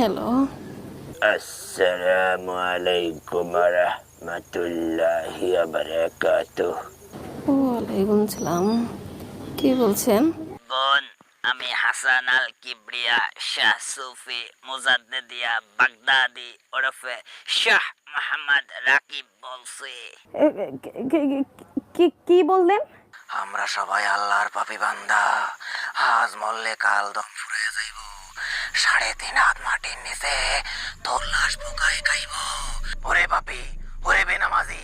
Hello. আসসালামু আলাইকুম রহমতুল্লাহি ওয়া বারাকাতুহ। ওয়ালাইকুম সালাম। কি বলছেন? বোন, আমি হাসান আল কিবরিয়া শাহ সুফি মুজাদ্দেদিয়া বাগদাদি ওরফে শাহ মোহাম্মদ রাকিব বলছি। কি বললেন? আমরা সবাই আল্লাহর পাপী বান্দা। আজ মরলে কাল দম ফুরে যাইব। 3.5 হাত মাটির নিচে তোর লাশ পোকায় খাইব। ওরে পাপী, ওরে বেনামাজি,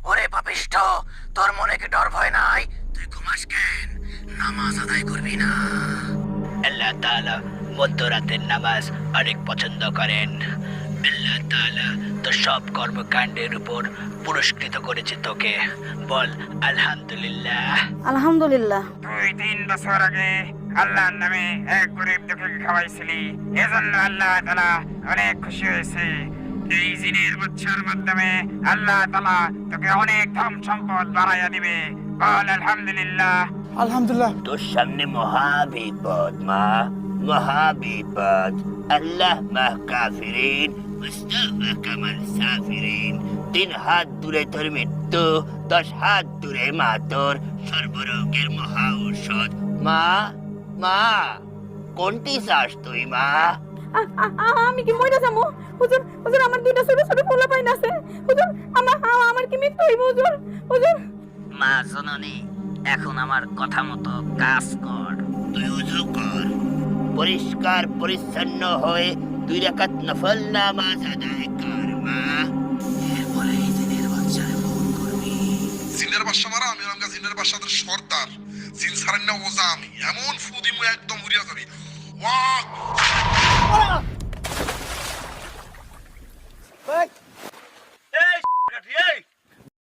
ওরে পাপিষ্ঠ, তোর মনে কি ডর ভয় নাই? তুই ঘুমাস কেন? নামাজ আদায় করবি না? আল্লাহ তাআলা মধ্যরাতের নামাজ অনেক পছন্দ করেন। আল্লাহ তাআলা তোর সব কর্মকাণ্ডের উপর পুরস্কৃত করেছে তোকে। বল আলহামদুলিল্লাহ। আলহামদুলিল্লাহ। 2-3 বছর আগে আল্লাহর নামে এক গরিব দুঃখীকে খাওয়াইছিলি, এজন্য আল্লাহ তাআলা অনেক খুশি হয়েছে। এই জিনের বাচ্চার মাধ্যমে আল্লাহ তাআলা তোকে অনেক ধন সম্পদ বাড়াইয়া দিবে। বল আলহামদুলিল্লাহ। আলহামদুলিল্লাহ। তোর সামনে মহাবিপদ মা, মহাবিপদ। আল্লাহ মাহ কাফিরিন মুস্তাফা কামাল সাফিরিন। 3 হাত দূরে তোর মৃত্যু, 10 হাত দূরে মা তোর সর্বরোগের মহা ঔষধ। মা, মা, কোনটি চাস তুই মা? আমি কি মইরা যাবো? হুজুর, হুজুর, আমার দুইটা ছোট ছোট পোলাপাইন আছে। হুজুর, আমার কি মৃত্যু হইব? হুজুর, হুজুর। মা জননী, এখন আমার কথা মতো কাজ কর। তুই উযু কর, পরিষ্কার পরিচ্ছন্ন হয়ে 2 রাকাত নফল নামাজ আদায় কর মা। এরপরে এই জিনের বাচ্চারে ফোন করবি। জিনের বাদশা মারা আমি আমগা জিনের বাদশাদের সর্দার। জিন সারান্না ওজা আমি এমন ফু দিমু একদম উড়িয়া যাবি। ওয়াক